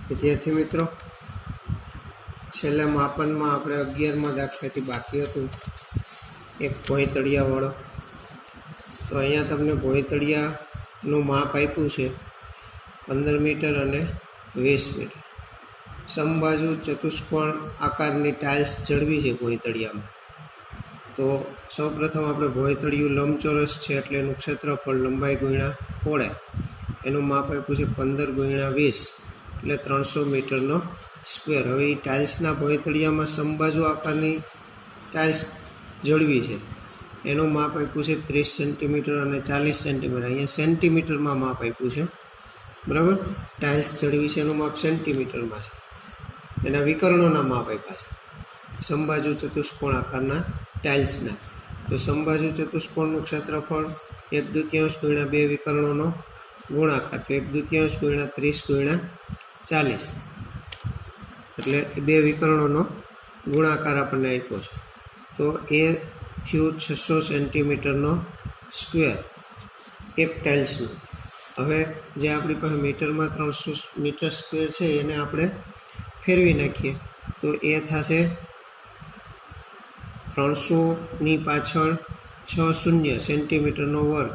विद्यार्थी मित्रों, छेल्ला मापन में आपणे 11 दाखलाथी बाकी हतुं एक भोंयतळियावाळो। तो अहींया तमने भोंयतळियानुं माप आप्युं छे 15 मीटर अने 20 मीटर। समबाजु चतुष्कोण आकारनी टाइल्स जड़वी है भोंयतळियामां। तो सौ प्रथम आपणे भोंयतळियुं लंबचोरस है एटले एनुं क्षेत्रफळ लंबाई गुण्या पહોળાઈ एनुं माप आप्युं छे 15 × 20 એટલે 300 मीटरनो स्क्वेर। हवे ई टाइल्सना भोंयतळियामां समबाजु आकारनी टाइल्स जड़वी है एनुं माप आप्युं छे 30 सेंटीमीटर अने 40 सेंटीमीटर। अहींया सेंटीमीटरमां माप आप्युं छे, बराबर। टाइल्स जड़वी है एनुं माप सेंटीमीटरमां छे। एना विकर्णोना माप आप्या छे समबाजु चतुष्कोण आकारना टाइल्सना। तो समबाजु चतुष्कोणनुं क्षेत्रफळ 1/2 × 2 विकर्णोनो गुणाकार, तो 1/2 × 30 × 40 એટલે 2 વિકર્ણોનો ગુણાકાર આપણને આપ્યો છે। તો એ થયું 600 સેન્ટીમીટરનો સ્ક્વેર એક ટાઇલ્સનું। હવે જે આપણી પાસે મીટરમાં 300 મીટર સ્ક્વેર છે એને આપણે ફેરવી નાખીએ તો એ થશે 300ની પાછળ 6 શૂન્ય સેન્ટીમીટરનો વર્ગ।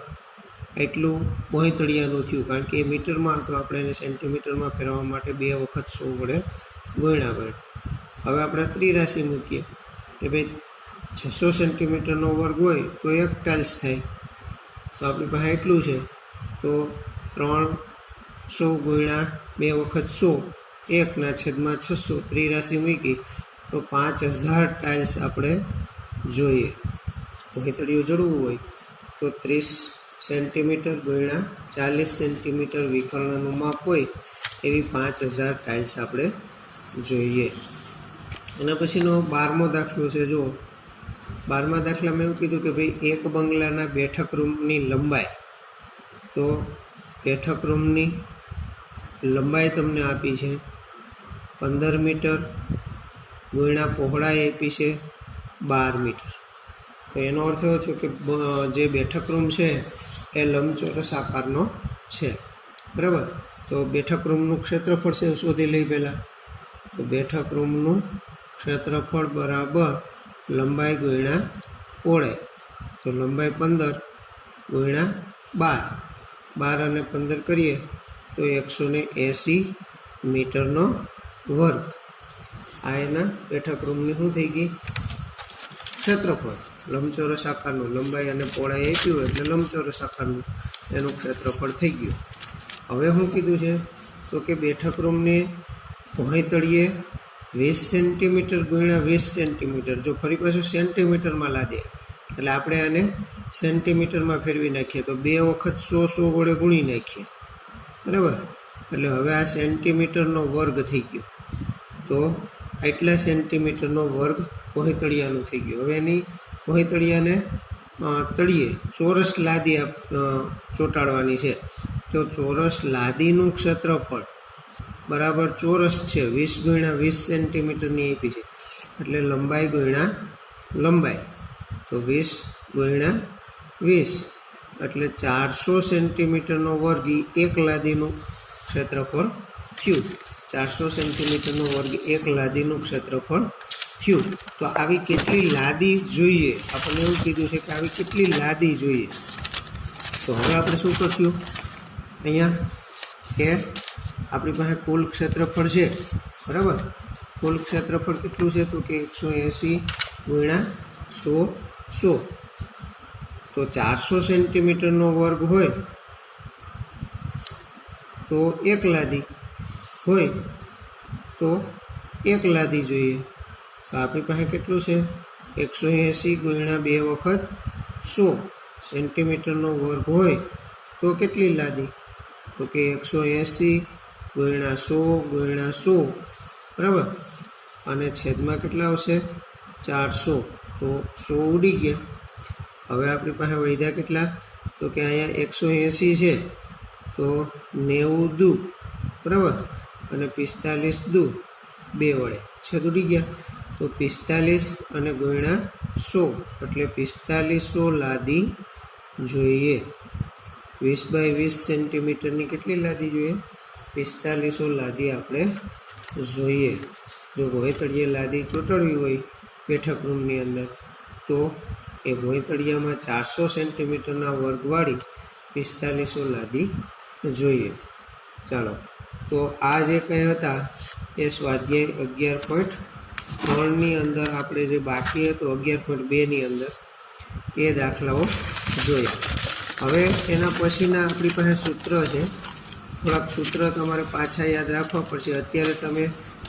એટલું ભોંયતળિયાનું થયું, કારણ કે એ મીટરમાં હતો, આપણે એને સેન્ટીમીટરમાં ફેરવવા માટે 2 વખત 100 વડે ગુણ્યા પડે। હવે આપણે ત્રિરાશિ મૂકીએ કે ભાઈ 600 સેન્ટીમીટરનો વર્ગ હોય તો એક ટાઇલ્સ થાય, તો આપણી પાસે એટલું છે। તો 300 ગુણ્યા 2 વખત 100 1/600 ત્રિરાશિ મૂકી તો 5000 ટાઇલ્સ આપણે જોઈએ। ભોંયતળિયું જડવું હોય તો 30 सेंटीमीटर गुणा 40 सेंटीमीटर विकर्णनुं माप होय एवी 5000 टाइल्स आपणे जोईए। एना पछीनो 12मो दाखलो छे। जो 12मा दाखलामां एवुं कीधुं के भाई एक बंगलाना बेठक रूमनी लंबाई, तो बेठक रूमनी लंबाई तमने आपी छे 15 मीटर गुणा पહોળાઈ आपी छे 12 मीटर। तो एनो अर्थ एवो थयो के जे बेठक रूम छे ए लंबचोरस आकारनो छे, बराबर। तो बेठक रूमनुं क्षेत्रफळ से शोधी लई पहेला। तो बेठक रूमनुं क्षेत्रफळ बराबर लंबाई गुण्या पહોળાઈ। तो लंबाई 15 गुण्या 12, 12 અને 15 करीए तो 180 मीटरनो वर्ग। आ एना बेठक रूमनी शुं थई गई क्षेत्रफळ। लंबचोरस आकारનું લંબાઈ અને પહોળાઈ આપી હોય એટલે લંબચોરસ આકારનું એનું ક્ષેત્રફળ થઈ ગયું। હવે શું કીધું છે તો કે બેઠક રૂમની ભોંયતળિયે 20 સેન્ટીમીટર ગુણ્યા 20 સેન્ટીમીટર। જો ફરી પાછું સેન્ટીમીટરમાં લાદીએ એટલે આપણે આને સેન્ટીમીટરમાં ફેરવી નાખીએ તો 2 વખત 100 વડે ગુણી નાખીએ, બરાબર। એટલે હવે આ સેન્ટીમીટરનો વર્ગ થઈ ગયો। તો આટલા સેન્ટીમીટરનો વર્ગ ભોંયતળિયાનું થઈ ગયું। હવે એની ભોંયતળિયાને તળિયે ચોરસ લાદી ચોંટાડવાની છે। તો ચોરસ લાદીનું ક્ષેત્રફળ બરાબર ચોરસ છે 20 × 20 સેન્ટીમીટરની આપી છે, એટલે લંબાઈ ગુણ્યા લંબાઈ। તો 20 × 20 એટલે 400 સેન્ટીમીટરનો વર્ગ એ એક લાદીનું ક્ષેત્રફળ થયું। 400 સેન્ટીમીટરનો વર્ગ એક લાદીનું ક્ષેત્રફળ થયું। तो આવી કેટલી લાદી જોઈએ, આપણને એવું કીધું છે કે આવી કેટલી લાદી જોઈએ। તો હવે આપણે શું કરશું, અહીંયા કે આપણી પાસે કુલ ક્ષેત્રફળ છે, બરાબર। કુલ ક્ષેત્રફળ કેટલું છે તો કે 180 × 100 100। તો 400 સેન્ટીમીટરનો વર્ગ હોય તો એક લાદી હોય તો એક લાદી જોઈએ। तो आपणी पासे केटलुं छे 180 × 2 वखत 100 सेंटीमीटरनो वर्ग होय तो केटली लादी तो के 180 × 100 × 100, बराबर। अने छेदमां केटला आवशे 400। तो 100 उडी गया। हवे आपणी पासे वध्या केटला तो के अहींया 180 छे तो 90 दू, बराबर। अने 45 दू 2 वडे छेद उडी गया। तो 45 અને ગુણ્યા 100 એટલે 4500 લાદી જોઈએ। 20 × 20 સેન્ટીમીટરની કેટલી લાદી જોઈએ 4500 લાદી આપણે જોઈએ. જો ભોંયતળિયે લાદી ચોંટાડવી હોય બેઠક રૂમની અંદર તો એ ભોંયતળિયામાં 400 સેન્ટીમીટરના વર્ગવાળી 4500 લાદી જોઈએ. ચાલો, તો આ જે કંઈ હતા એ સ્વાધ્યાય 11.3ની અંદર આપણે જે બાકી હતું 11.2ની અંદર એ દાખલાઓ જોયા. હવે એના પછીના આપણી પાસે સૂત્ર છે. થોડાક સૂત્ર તમારે પાછા યાદ રાખવા પડશે. અત્યારે તમે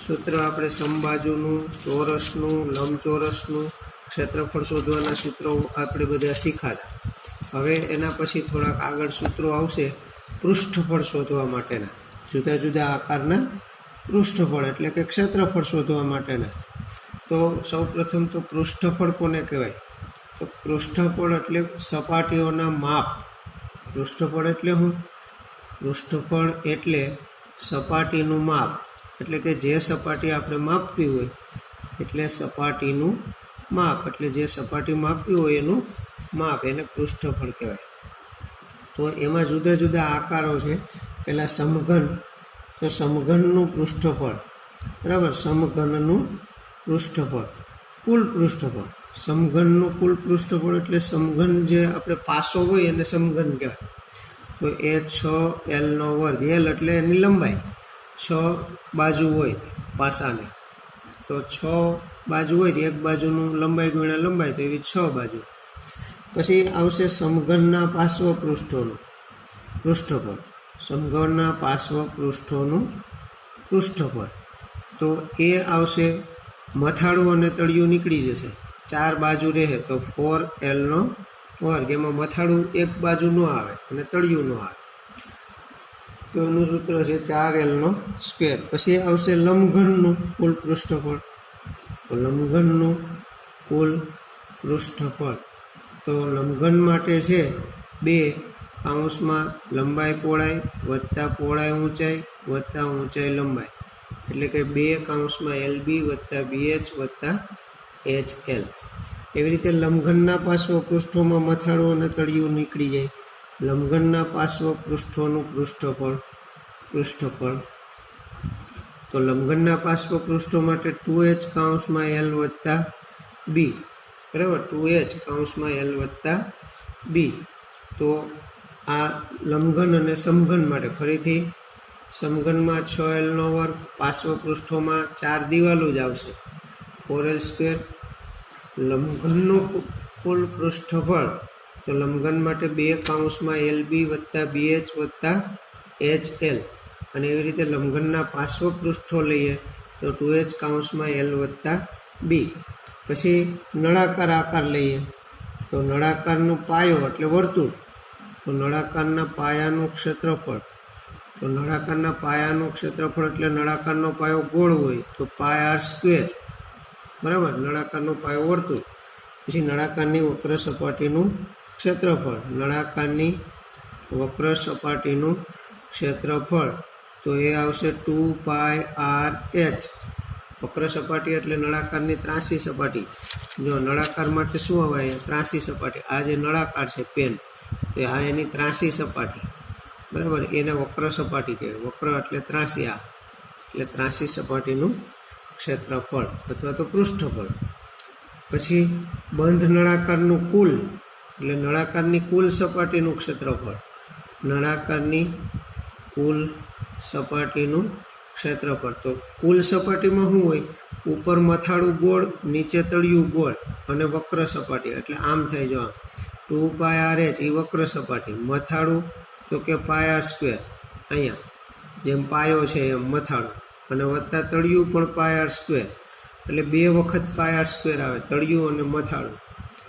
સૂત્ર આપણે સમબાજુનું, ચોરસનું, લંબચોરસનું ક્ષેત્રફળ શોધવાના સૂત્રો આપણે બધા શીખાતા. હવે એના પછી થોડાક આગળ સૂત્રો આવશે પૃષ્ઠફળ શોધવા માટેના, જુદા જુદા આકારના પૃષ્ઠફળ એટલે કે ક્ષેત્રફળ શોધવા માટેના. તો સૌપ્રથમ તો પૃષ્ઠફળ કોને કહેવાય? તો પૃષ્ઠફળ એટલે સપાટીઓના માપ. પૃષ્ઠફળ એટલે શું? પૃષ્ઠફળ એટલે સપાટીનું માપ, એટલે કે જે સપાટી આપણે માપવી હોય એટલે સપાટીનું માપ, એટલે જે સપાટી માપવી હોય એનું માપ, એને પૃષ્ઠફળ કહેવાય. તો એમાં જુદા જુદા આકારો છે. પહેલાં સમઘન, તો સમઘનનું પૃષ્ઠફળ, બરાબર, સમઘનનું પૃષ્ઠફળ, કુલ પૃષ્ઠફળ. સમઘનનું કુલ પૃષ્ઠફળ એટલે સમઘન જે આપણે પાસો હોય એને સમઘન કહેવાય. તો એ 6L² L એટલે એની લંબાઈ, 6 બાજુ હોય પાસાને, તો 6 બાજુ હોય તો એક બાજુનું લંબાઈ ગુણ્યા લંબાઈ, તો એવી 6 બાજુ. પછી આવશે સમઘનના પાર્શ્વ પૃષ્ઠોનું પૃષ્ઠફળ, સમઘનના પાર્શ્વ પૃષ્ઠોનું પૃષ્ઠફળ. તો એ આવશે, મથાળું અને તળિયું નીકળી જશે, 4 બાજુ રહે તો 4L². એમાં મથાળું એક બાજુ ન આવે અને તળિયું ન આવે, તો એનું સૂત્ર છે 4L². પછી આવશે લંબઘનનું કુલ પૃષ્ઠફળ. તો લંબઘનનું કુલ પૃષ્ઠફળ, તો લંબઘન માટે છે 2 કૌંસમાં લંબાઈ પહોળાઈ વત્તા પહોળાઈ ઊંચાઈ વત્તા ઊંચાઈ લંબાઈ, એટલે કે 2 કૌંસમાં LB વત્તા BH વત્તા HL. એવી રીતે લંબઘનના પાર્શ્વ પૃષ્ઠોમાં મથાળું અને તળિયું નીકળી જાય. લંબઘનના પાર્શ્વ પૃષ્ઠોનું પૃષ્ઠફળ. તો લંબઘનના પાર્શ્વ પૃષ્ઠો માટે 2H કૌંસમાં L વત્તા B, બરાબર, 2H કૌંસમાં L વત્તા B. તો આ લંબઘન અને સમઘન માટે ફરીથી સમઘનમાં 6L², પાર્શ્વ પૃષ્ઠોમાં 4 દિવાલો જ આવશે, 4L². લંબઘનનું કુલ પૃષ્ઠફળ, તો લંબઘન માટે 2 કૌંસમાં LB વત્તા BH વત્તા HL. અને એવી રીતે લંબઘનના પાર્શ્વ પૃષ્ઠો લઈએ તો 2H કૌંસમાં L વત્તા B. પછી નળાકાર આકાર લઈએ તો નળાકારનો પાયો એટલે વર્તુળ, તો નળાકારના પાયાનું ક્ષેત્રફળ. તો નળાકારના પાયાનું ક્ષેત્રફળ એટલે નળાકારનો પાયો ગોળ હોય તો πr², બરાબર, નળાકારનો પાયો વર્તુળ. પછી નળાકારની વક્ર સપાટીનું ક્ષેત્રફળ, નળાકારની વક્ર સપાટીનું ક્ષેત્રફળ, તો એ આવશે 2πrh. વક્ર સપાટી એટલે નળાકારની ત્રાસી સપાટી. જો નળાકાર માટે શું આવે? ત્રાસી સપાટી. આ જે નળાકાર છે પેન, તો આ એની ત્રાસી સપાટી, બરાબર, એને વક્ર સપાટી કહેવાય. વક્ર એટલે ત્રાસી, આ એટલે ત્રાસી સપાટીનું ક્ષેત્રફળ અથવા તો પૃષ્ઠફળ. પછી બંધ નળાકારનું કુલ, એટલે નળાકારની કુલ સપાટીનું ક્ષેત્રફળ, નળાકારની કુલ સપાટીનું ક્ષેત્રફળ. તો કુલ સપાટીમાં શું હોય? ઉપર મથાળું ગોળ, નીચે તળિયું ગોળ અને વક્ર સપાટી, એટલે આમ થાય. જો આમ 2πrh એ વક્ર સપાટી, મથાળું તો કે πr², અહીંયા જેમ પાયો છે એમ મથાળું, અને વત્તા તળિયું પણ πr², એટલે 2 વખત πr² આવે, તળિયું અને મથાળું.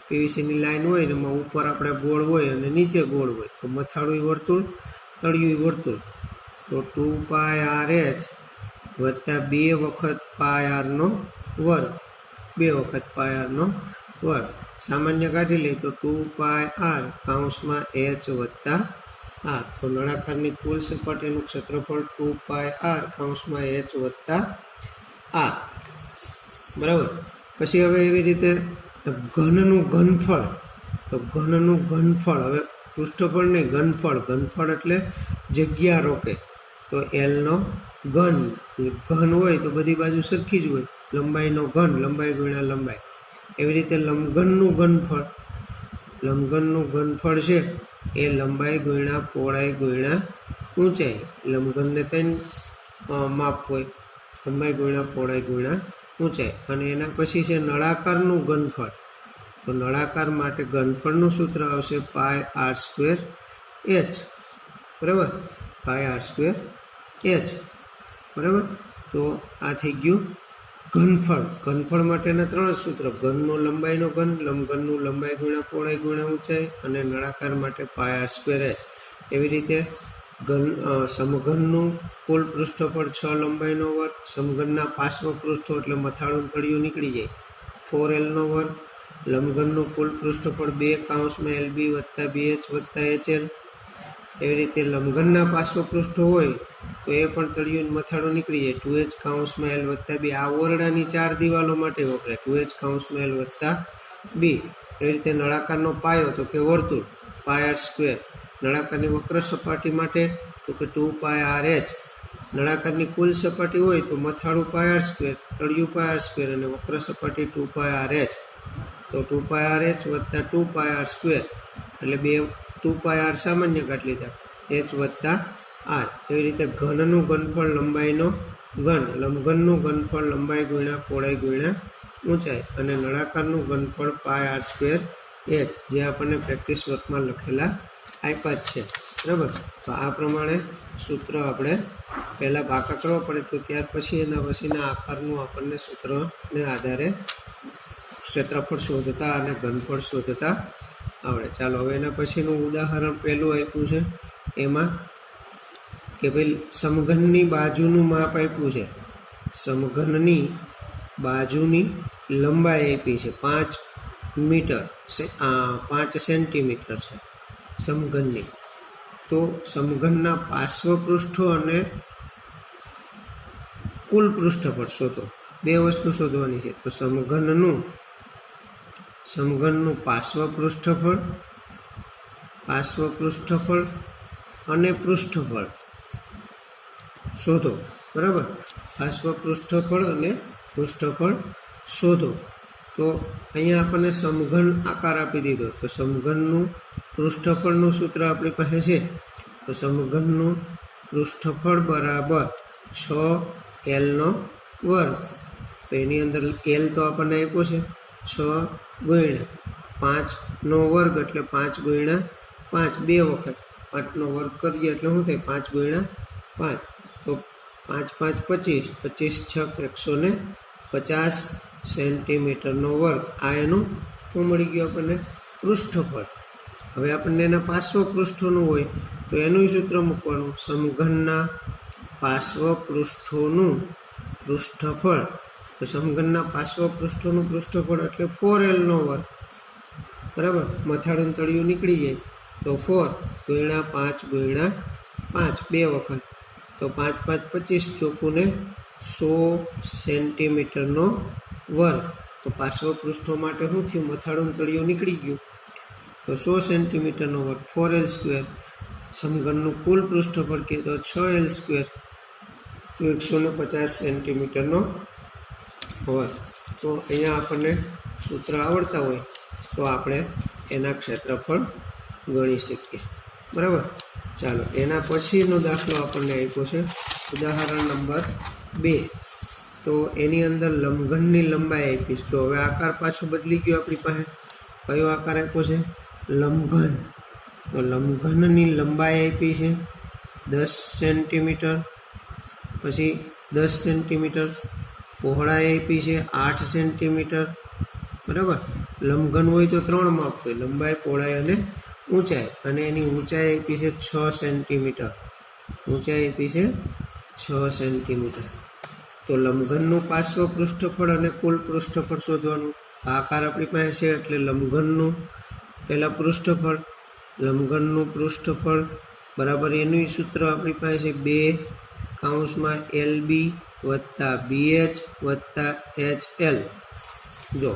પીવીસીની લાઈન હોય ને એમાં ઉપર આપણે ગોળ હોય અને નીચે ગોળ હોય, તો મથાળું વર્તુળ, તળિયું વર્તુળ. તો 2πrh વત્તા 2 વખત πr², 2 વખત πr². સામાન્ય કાઢી લઈએ તો 2πr કૌંસમાં h વત્તા r. તો નળાકારની કુલ સપાટીનું ક્ષેત્રફળ 2πr કૌંસમાં h વત્તા r, બરાબર. પછી હવે એવી રીતે ઘનનું ઘનફળ, તો ઘનનું ઘનફળ, હવે પૃષ્ઠફળ નહીં, ઘનફળ. ઘનફળ એટલે જગ્યા રોકે, તો એલનો ઘન, ઘન હોય તો બધી બાજુ સરખી જ હોય, લંબાઈનો ઘન, લંબાઈ ગુણ્યા લંબાઈ. એવી રીતે લંબઘનનું ઘનફળ, લંબઘનનું ઘનફળ છે એ લંબાઈ ગુણ્યા પહોળાઈ ગુણ્યા ઊંચાઈ. લંબઘનને 3 માપ હોય, લંબાઈ ગુણ્યા પહોળાઈ ગુણ્યા ઊંચાઈ. અને એના પછી છે નળાકારનું ઘનફળ. તો નળાકાર માટે ઘનફળનું સૂત્ર આવશે પાય આર સ્ક્વેર એચ, બરાબર, પાય આર સ્ક્વેર એચ, બરાબર. તો આ થઈ ગયું ઘનફળ. ઘનફળ માટેના 3 સૂત્ર: ઘનનો લંબાઈનો ઘન, લંબઘનનું લંબાઈ ગુણ્યા પહોળાઈ ગુણ્યા ઊંચાઈ, અને નળાકાર માટે પાય આર સ્ક્વેર એચ. એવી રીતે સમઘનનું કુલ પૃષ્ઠફળ 6 લંબાઈનો વર્ગ, સમઘનના પાર્શ્વ પૃષ્ઠો એટલે મથાળું તળિયું નીકળી જાય 4Lનો વર્ગ, લંબઘનનું કુલ પૃષ્ઠફળ 2 LB વત્તા BH વત્તા HL. એવી રીતે લંબઘનના પાર્શ્વ પૃષ્ઠો હોય તો એ પણ તળિયું મથાળું નીકળી જાય 2H L વત્તા B. આ ઓરડાની 4 દિવાલો માટે વપરાય 2H L વત્તા B. એવી રીતે નળાકારનો પાયો તો કે વર્તુળ, પાય આર સ્ક્વેર. નળાકારની વક્ર સપાટી માટે તો કે 2 પાય આર એચ. નળાકારની કુલ સપાટી હોય તો મથાળું pi R square, તળિયું pi R square અને વક્ર સપાટી 2 પાય આર એચ. તો 2 પાય આર એચ વત્તા 2 પાય આર સ્ક્વેર એટલે 2 પાય આર સામાન્ય કાઢી લીધા, એચ વત્તા આર. એવી રીતે ઘનનું ઘનફળ લંબાઈનો ઘન, લંબઘનનું ઘનફળ લંબાઈ ગુણ્યા પહોળાઈ ગુણ્યા ઊંચાઈ, અને નળાકારનું ઘનફળ પાય આર સ્ક્વેર એચ, જે આપણને પ્રેક્ટિસ વર્કમાં લખેલા આપ્યા જ છે, બરાબર. તો આ પ્રમાણે સૂત્ર આપણે પહેલાં પાકા કરવા પડે, તો ત્યાર પછી એના પછીના આકારનું આપણને સૂત્રને આધારે ક્ષેત્રફળ શોધતા અને ઘનફળ શોધતા આવડે. ચાલો હવે એના પછીનું ઉદાહરણ પહેલું આપ્યું છે, એમાં કે ભાઈ સમઘનની બાજુનું માપ આપ્યું છે. સમઘનની બાજુની લંબાઈ આપી છે 5 મીટર, 5 સેન્ટીમીટર છે સમઘનની. તો સમઘનના પાર્શ્વ પૃષ્ઠો અને કુલ પૃષ્ઠફળ શોધો. 2 વસ્તુ શોધવાની છે. તો સમઘનનું પાર્શ્વ પૃષ્ઠફળ અને પૃષ્ઠફળ શોધો, બરાબર. પાર્શ્વ પૃષ્ઠફળ અને પૃષ્ઠફળ શોધો. તો અહીંયા આપણને સમઘન આકાર આપી દીધો. તો સમઘનનું પૃષ્ઠફળનું સૂત્ર આપણી પાસે છે. તો સમઘનનું પૃષ્ઠફળ બરાબર 6Lનો વર્ગ. તો એની અંદર L તો આપણને આપ્યો છે 6 ગુણ્યા 5નો વર્ગ એટલે 5 ગુણ્યા 5, 2 વખત 5નો વર્ગ કરીએ એટલે શું થાય 5 ગુણ્યા 5. તો 5 5 25, 25 6 150 સેન્ટીમીટરનો વર્ગ. આ એનું શું મળી ગયું આપણને? પૃષ્ઠફળ. હવે આપણને એના પાર્શ્વ પૃષ્ઠોનું હોય તો એનું સૂત્ર મૂકવાનું: સમઘનના પાર્શ્વ પૃષ્ઠોનું પૃષ્ઠફળ. તો સમઘનના પાર્શ્વ પૃષ્ઠોનું પૃષ્ઠફળ એટલે 4Lનો વર્ગ, બરાબર. મથાળું તળિયું નીકળી જાય તો 4 ગુણ્યા 5 ગુણ્યા 5, 2 વખત. તો 5 5 25 ચોખ્ખું 100 સેન્ટીમીટરનો વર્ગ. તો પાર્શ્વ પૃષ્ઠો માટે શું થયું? મથાળું તળિયું નીકળી ગયું તો 100 સેન્ટીમીટરનો વર્ગ, 4L સ્ક્વેર. સમઘનનું કુલ પૃષ્ઠફળ કે તો 6L સ્ક્વેર, 150 સેન્ટીમીટરનો વર્ગ. તો અહીંયા આપણને સૂત્ર આવડતા હોય તો આપણે એના ક્ષેત્રફળ ગણી શકીએ, બરાબર. ચાલો એના પછીનો દાખલો આપણને આપ્યો છે, ઉદાહરણ નંબર 2. તો એની અંદર લંબઘનની લંબાઈ આપીશ. જો હવે આકાર પાછો બદલી ગયો આપણી પાસે. કયો આકાર આપ્યો છે? લંબઘન. તો લંબઘનની લંબાઈ આપી છે 10 સેન્ટીમીટર, પછી 10 સેન્ટીમીટર. પહોળાઈ આપી છે 8 સેન્ટીમીટર, બરાબર. લંબઘન હોય તો 3 માપ હોય: લંબાઈ, પહોળાઈ અને ઊંચાઈ. અને એની ઊંચાઈ આપી છે 6 સેન્ટીમીટર. ઊંચાઈ આપી છે 6 સેન્ટીમીટર. તો લંબઘનનું પાર્શ્વ પૃષ્ઠફળ અને કુલ પૃષ્ઠફળ શોધવાનું. આકાર આપણી પાસે છે એટલે લંબઘનનું પહેલાં પૃષ્ઠફળ, લંબઘનનું પૃષ્ઠફળ બરાબર એનું સૂત્ર આપણી પાસે છે 2 LB વત્તા BH વત્તા HL. જો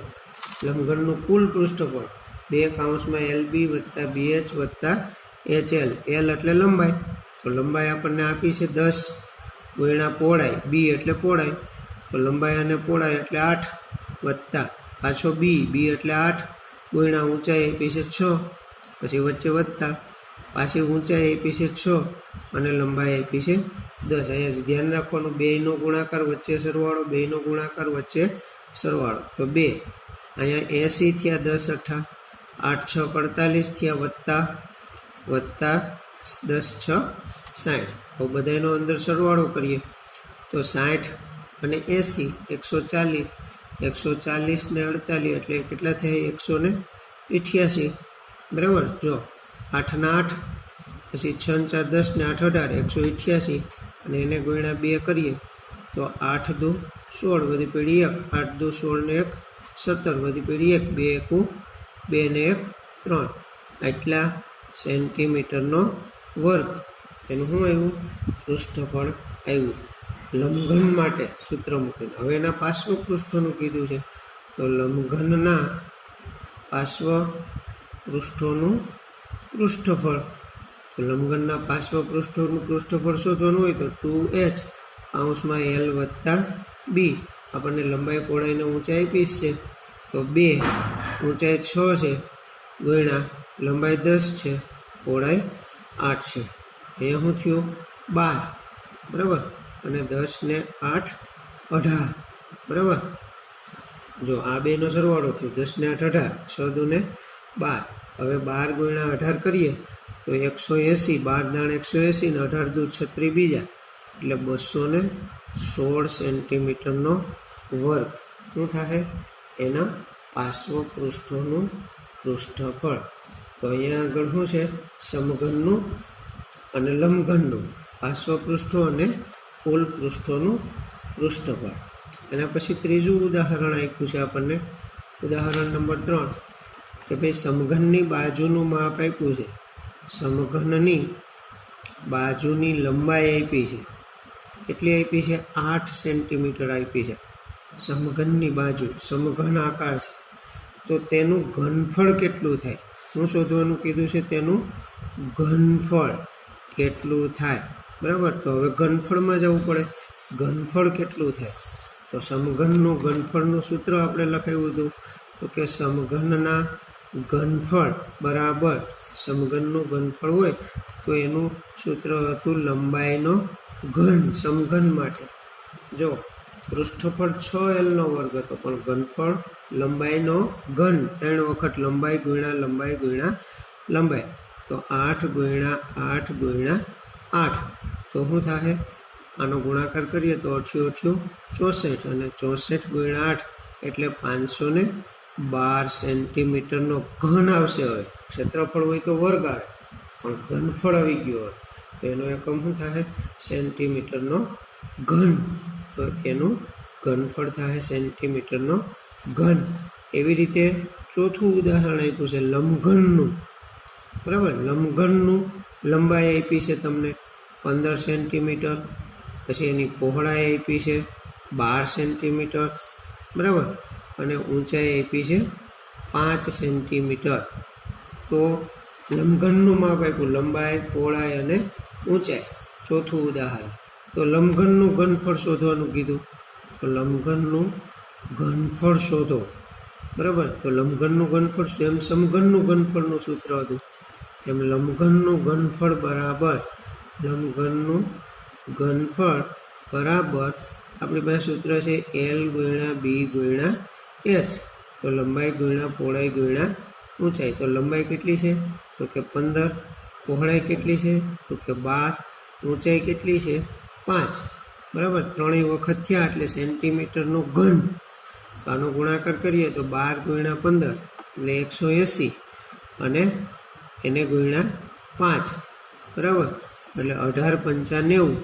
લંબઘનનું કુલ પૃષ્ઠફળ 2 LB વત્તા BH વત્તા HL. L એટલે લંબાઈ, તો લંબાઈ આપણને આપી છે 10 ગુણ્યા પહોળાઈ, બી એટલે પહોળાઈ, તો લંબાઈ અને પહોળાઈ એટલે 8 વત્તા પાછો બી એટલે 8 ગુણ્યા ઊંચાઈ આપી છે 6, પછી વચ્ચે વત્તા પાછી ઊંચાઈ આપી છે 6 અને લંબાઈ આપી છે 10. અહીંયા ધ્યાન રાખવાનું, બેયનો ગુણાકાર વચ્ચે સરવાળો, બેયનો ગુણાકાર વચ્ચે સરવાળો, તો 2 અહીંયા 80 થયા, 10 અઠા 8 6 48 થયા, વત્તા 10 6 60. તો બધાનો અંદર સરવાળો કરીએ તો 60 અને 80 140, 140 ને 48 એટલે કેટલા થાય? 188. બરાબર. જો 8 ના 8, પછી 6 ને 4 10 ને 8 18, 188 અને એને ગુણ્યા 2 કરીએ તો 8 દુ 16 વધી પેઢી 1, 8 દુ 16 ને 1 17 વધી પેઢી 1, 2 એકુ 2 ને 1 3, આટલા સેન્ટીમીટરનો વર્ગ. એનું શું આવ્યું? પૃષ્ઠફળ આવ્યું. લંબઘન માટે સૂત્ર મૂકીને હવે એના પાર્શ્વ પૃષ્ઠોનું કીધું છે, તો લંબઘનના પાર્શ્વ પૃષ્ઠોનું પૃષ્ઠફળ. તો લંબઘનના પાર્શ્વ પૃષ્ઠોનું પૃષ્ઠફળ શોધવાનું હોય તો 2h કૌંસમાં l વત્તા b. આપણને લંબાઈ પહોળાઈને ઊંચાઈ આપી છે, તો 2 ઊંચાઈ 6 છે ગુણ્યા લંબાઈ 10 છે, પહોળાઈ 8 છે. અહીંયા શું થયું? 12. બરાબર. અને 10 ને 8 18. બરાબર. જો આ બેનો સરવાળો થયો, 10 ને 8 18, 6 દુ ને 12. હવે 12 ગુણ્યા 18 કરીએ તો 180, 12 દાણ 180 ને 18 દુ 36 બીજા એટલે 216 સેન્ટીમીટરનો વર્ગ. શું થાય? એના પાર્શ્વ પૃષ્ઠોનું પૃષ્ઠફળ. તો અહીંયા આગળ શું છે? સમઘનનું અને લંબઘનનું પાર્શ્વ પૃષ્ઠો અને કુલ પૃષ્ઠોનું પૃષ્ઠફળ. એના પછી ત્રીજું ઉદાહરણ આપ્યું છે આપણને, ઉદાહરણ નંબર 3, કે ભાઈ સમઘનની બાજુનું માપ આપ્યું છે, સમઘનની બાજુની લંબાઈ આપી છે, કેટલી આપી છે? 8 સેન્ટીમીટર આપી છે. સમઘનની બાજુ સમઘન આકાર છે, તો તેનું ઘનફળ કેટલું થાય? શું શોધવાનું કીધું છે? તેનું ઘનફળ કેટલું થાય. બરાબર. તો હવે ઘનફળમાં જવું પડે. ઘનફળ કેટલું થાય? તો સમઘનનું ઘનફળનું સૂત્ર આપણે લખાવ્યું હતું, તો કે સમઘનના ઘનફળ બરાબર, સમઘનનું ઘનફળ હોય તો એનું સૂત્ર હતું લંબાઈનો ઘન. સમઘન માટે જો પૃષ્ઠફળ 6l નો વર્ગ હતો, પણ ઘનફળ લંબાઈનો ઘન 3 વખત લંબાઈ ગુણ્યા લંબાઈ ગુણ્યા લંબાઈ, તો 8 ગુણ્યા 8 ગુણ્યા 8. તો શું થાય? આનો ગુણાકાર કરીએ તો 8 64 અને 64 ગુણ્યા 8 એટલે 512 સેન્ટીમીટરનો ઘન આવશે. હવે ક્ષેત્રફળ હોય તો વર્ગ આવે, પણ ઘનફળ આવી ગયો હોય તો એનો એકમ શું થાય? સેન્ટીમીટરનો ઘન. તો એનું ઘનફળ થાય સેન્ટીમીટરનો ઘન. એવી રીતે ચોથું ઉદાહરણ આપ્યું છે લંબઘનનું. બરાબર. લંબઘનનું લંબાઈ આપી છે તમને 15 સેન્ટીમીટર, પછી એની પહોળાઈ આપી છે 12 સેન્ટીમીટર. બરાબર. અને ઊંચાઈ આપી છે 5 સેન્ટીમીટર. તો લંબઘનનું માપ આપ્યું, લંબાઈ, પહોળાઈ અને ઊંચાઈ. ચોથું ઉદાહરણ. તો લંબઘનનું ઘનફળ શોધવાનું કીધું, તો લંબઘનનું ઘનફળ શોધો. બરાબર. તો લંબઘનનું ઘનફળ જેમ સમઘનનું ઘનફળનું સૂત્ર હતું એમ લંબઘનનું ઘનફળ બરાબર, લંબઘનનું ઘનફળ બરાબર આપણી પાસે સૂત્ર છે l ગુણ્યા b ગુણ્યા h. તો લંબાઈ ગુણ્યા પહોળાઈ ગુણ્યા ઊંચાઈ. તો લંબાઈ કેટલી છે? તો કે 15. પહોળાઈ કેટલી છે? તો કે 12. ઊંચાઈ કેટલી છે? 5. બરાબર. 3 વખત થયા એટલે સેન્ટીમીટરનો ઘન. આનો ગુણાકાર કરીએ તો 12 ગુણ્યા 15 એટલે 180 અને એને ગુણ્યા 5. બરાબર. એટલે 18×5 = 90.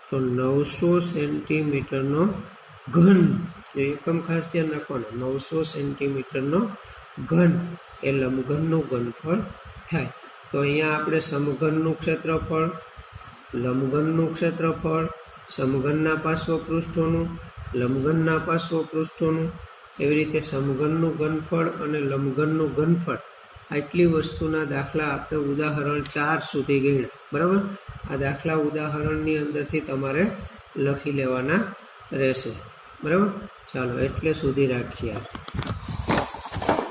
તો 900 સેન્ટીમીટરનો ઘન. એકમ ખાસ ધ્યાન રાખવાનો, 900 સેન્ટીમીટરનો ઘન એ લંબઘનનું ઘનફળ થાય. તો અહીંયા આપણે સમઘનનું ક્ષેત્રફળ, લંબઘનનું ક્ષેત્રફળ, સમઘનના પાર્શ્વ પૃષ્ઠોનું, લંબઘનના પાર્શ્વ પૃષ્ઠોનું, એવી રીતે સમઘનનું ઘનફળ અને લંબઘનનું ઘનફળ આટલી વસ્તુના દાખલા આપણે ઉદાહરણ 4 સુધી ગણ્યા, બરાબર. આ દાખલા ઉદાહરણની અંદરથી તમારે લખી લેવાના રહેશે, બરાબર. ચાલો એટલે સુધી રાખીએ.